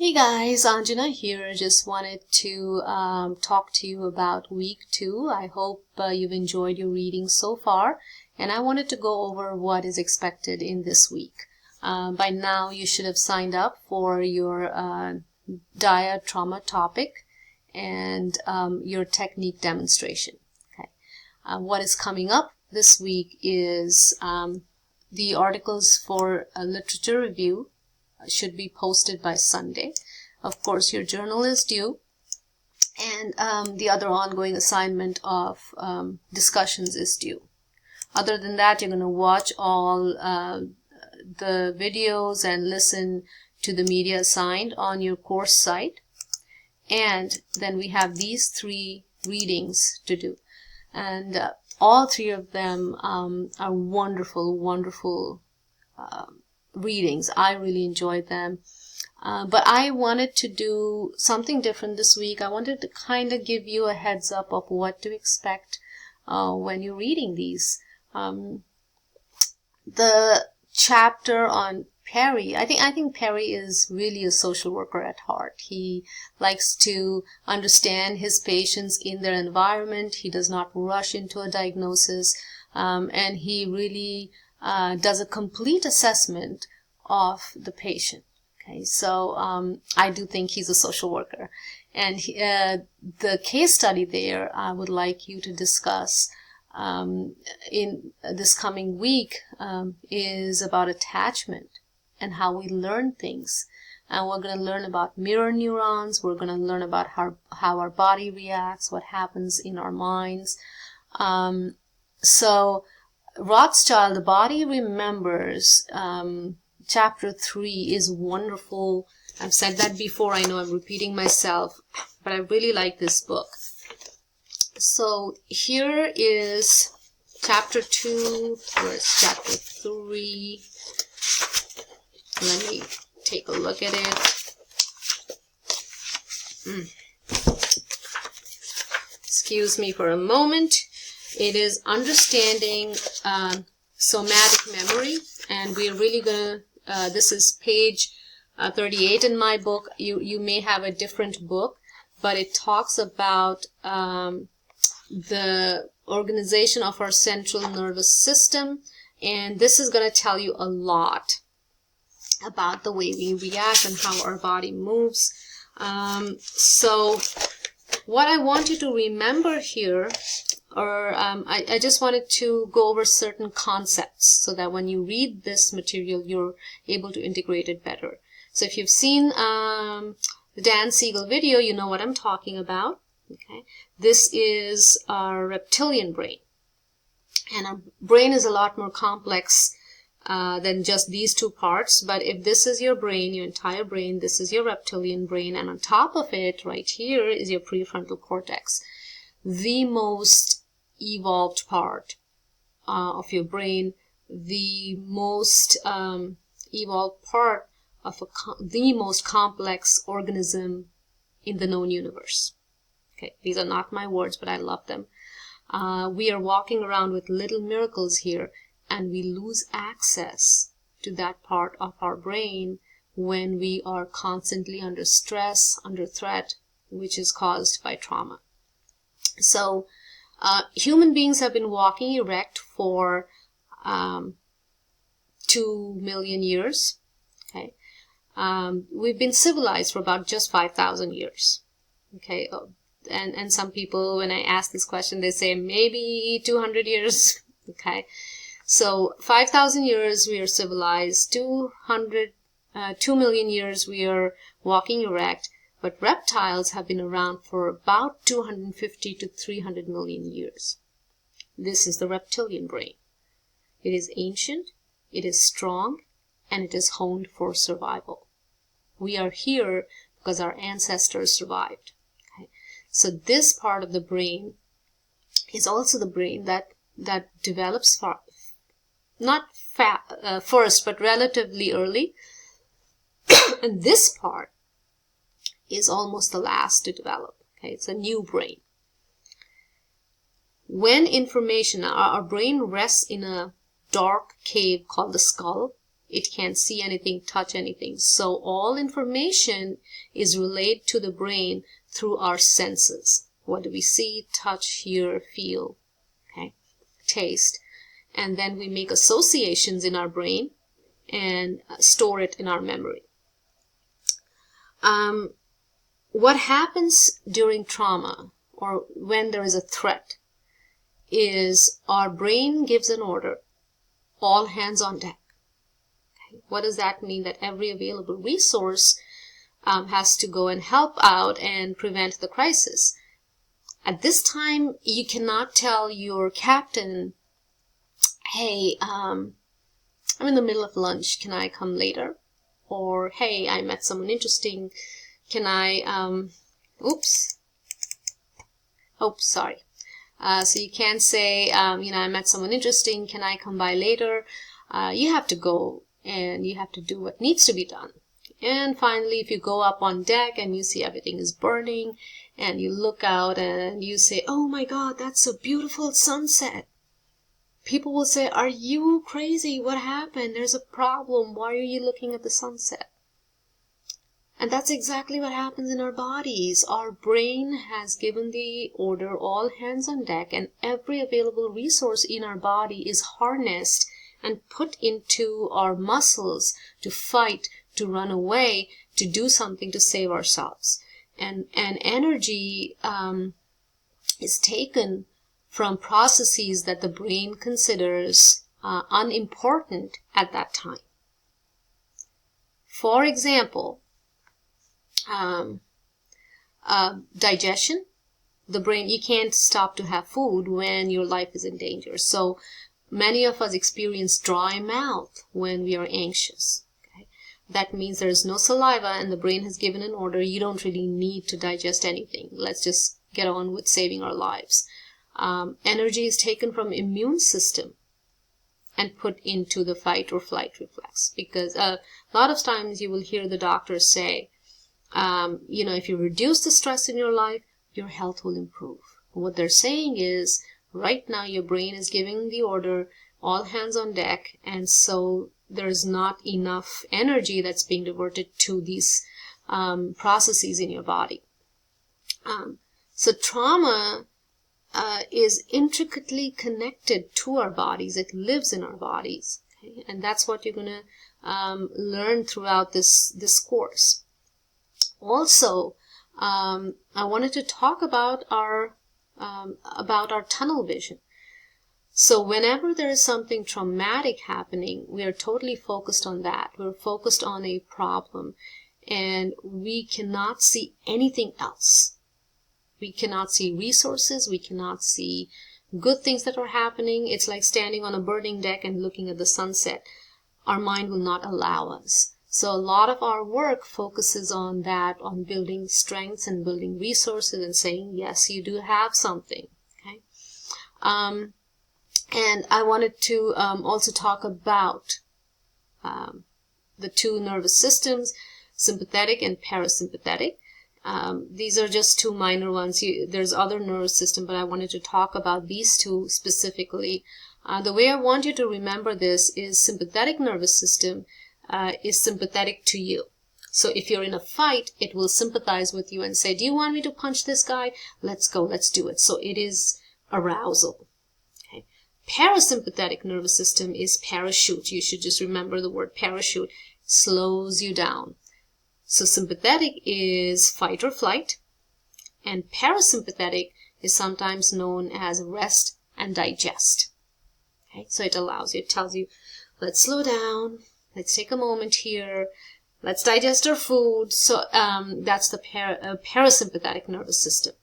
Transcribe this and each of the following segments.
Hey guys, Anjana here. Just wanted to talk to you about week 2. I hope you've enjoyed your reading so far, and I wanted to go over what is expected in this week. By now, you should have signed up for your dia trauma topic and your technique demonstration. Okay. What is coming up this week is the articles for a literature review should be posted by Sunday. Of course, your journal is due, and the other ongoing assignment of discussions is due. Other than that, you're going to watch all the videos and listen to the media assigned on your course site. And then we have these 3 readings to do. And all 3 of them are wonderful, wonderful readings. I really enjoyed them. But I wanted to do something different this week. I wanted to kind of give you a heads up of what to expect when you're reading these. The chapter on Perry, I think Perry is really a social worker at heart. He likes to understand his patients in their environment. He does not rush into a diagnosis, and he really does a complete assessment of the patient. Okay, so I do think he's a social worker. And the case study there I would like you to discuss in this coming week is about attachment and how we learn things. And we're going to learn about mirror neurons. We're going to learn about how our body reacts, what happens in our minds. So Rothschild, The Body Remembers, chapter 3 is wonderful. I've said that before. I know I'm repeating myself, but I really like this book. So here is chapter 2. Where's chapter 3? Let me take a look at it. Excuse me for a moment. It is understanding somatic memory, and we're really gonna, this is page 38 in my book. You may have a different book, but it talks about the organization of our central nervous system, and this is going to tell you a lot about the way we react and how our body moves. So what I want you to remember here, or I just wanted to go over certain concepts so that when you read this material, you're able to integrate it better. So if you've seen the Dan Siegel video, you know what I'm talking about. Okay, this is our reptilian brain, and our brain is a lot more complex than just these 2 parts. But if this is your brain, your entire brain, this is your reptilian brain, and on top of it, right here, is your prefrontal cortex, the most evolved part of your brain, the most evolved part of the most complex organism in the known universe. Okay, these are not my words, but I love them. We are walking around with little miracles here, and we lose access to that part of our brain when we are constantly under stress, under threat, which is caused by trauma. So human beings have been walking erect for 2 million years. Okay, we've been civilized for about just 5,000 years. Okay, and some people, when I ask this question, they say maybe 200 years. Okay, so 5,000 years we are civilized. 2 million years we are walking erect. But reptiles have been around for about 250 to 300 million years. This is the reptilian brain. It is ancient, it is strong, and it is honed for survival. We are here because our ancestors survived. Okay? So this part of the brain is also the brain that develops first, but relatively early. And this part is almost the last to develop. Okay, it's a new brain. When information, our brain rests in a dark cave called the skull. It can't see anything, touch anything. So all information is relayed to the brain through our senses. What do we see, touch, hear, feel, okay, taste? And then we make associations in our brain and store it in our memory. What happens during trauma or when there is a threat is our brain gives an order, all hands on deck. Okay. What does that mean? That every available resource has to go and help out and prevent the crisis. At this time, you cannot tell your captain, hey, I'm in the middle of lunch, can I come later? Or, hey, I met someone interesting, can I, sorry. So you can't say, I met someone interesting, can I come by later? You have to go and you have to do what needs to be done. And finally, if you go up on deck and you see everything is burning and you look out and you say, oh my God, that's a beautiful sunset. People will say, are you crazy? What happened? There's a problem. Why are you looking at the sunset? And that's exactly what happens in our bodies. Our brain has given the order, all hands on deck, and every available resource in our body is harnessed and put into our muscles to fight, to run away, to do something to save ourselves. And energy is taken from processes that the brain considers unimportant at that time. For example, digestion. The brain, you can't stop to have food when your life is in danger. So many of us experience dry mouth when we are anxious. Okay? That means there is no saliva and the brain has given an order. You don't really need to digest anything. Let's just get on with saving our lives. Energy is taken from immune system and put into the fight or flight reflex, because a lot of times you will hear the doctors say, if you reduce the stress in your life, your health will improve. What they're saying is, right now your brain is giving the order, all hands on deck, and so there's not enough energy that's being diverted to these processes in your body. So trauma is intricately connected to our bodies. It lives in our bodies. Okay? And that's what you're going to learn throughout this course. Also, I wanted to talk about our tunnel vision. So whenever there is something traumatic happening, we are totally focused on that. We're focused on a problem, and we cannot see anything else. We cannot see resources. We cannot see good things that are happening. It's like standing on a burning deck and looking at the sunset. Our mind will not allow us. So a lot of our work focuses on that, on building strengths and building resources and saying, yes, you do have something. Okay. And I wanted to also talk about the two nervous systems, sympathetic and parasympathetic. These are just two minor ones. There's other nervous system, but I wanted to talk about these two specifically. The way I want you to remember this is sympathetic nervous system is sympathetic to you. So if you're in a fight, it will sympathize with you and say, do you want me to punch this guy? Let's go, let's do it. So it is arousal. Okay. Parasympathetic nervous system is parachute. You should just remember the word parachute. Slows you down. So sympathetic is fight or flight, and parasympathetic is sometimes known as rest and digest. Okay, so it allows you, it tells you, let's slow down, let's take a moment here, let's digest our food. So that's the parasympathetic nervous system.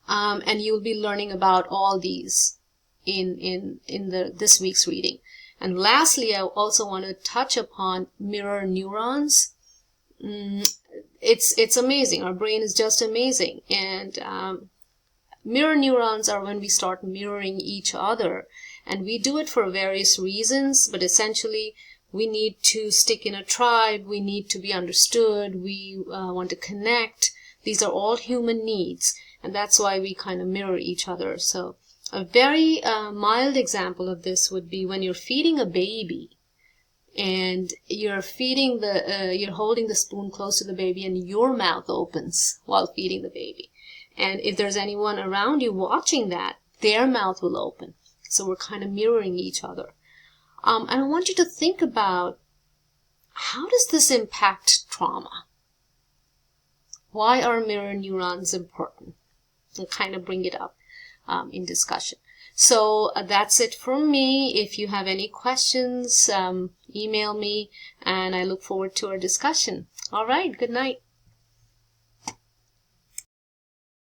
And you'll be learning about all these in this week's reading. And lastly, I also want to touch upon mirror neurons. It's amazing. Our brain is just amazing. And mirror neurons are when we start mirroring each other. And we do it for various reasons, but essentially we need to stick in a tribe. We need to be understood. We want to connect. These are all human needs. And that's why we kind of mirror each other. So a very mild example of this would be when you're feeding a baby. and you're feeding you're holding the spoon close to the baby, and your mouth opens while feeding the baby. And if there's anyone around you watching that, their mouth will open. So we're kind of mirroring each other. And I want you to think about, how does this impact trauma? Why are mirror neurons important? And kind of bring it up in discussion. So that's it from me. If you have any questions, email me, and I look forward to our discussion. All right, good night.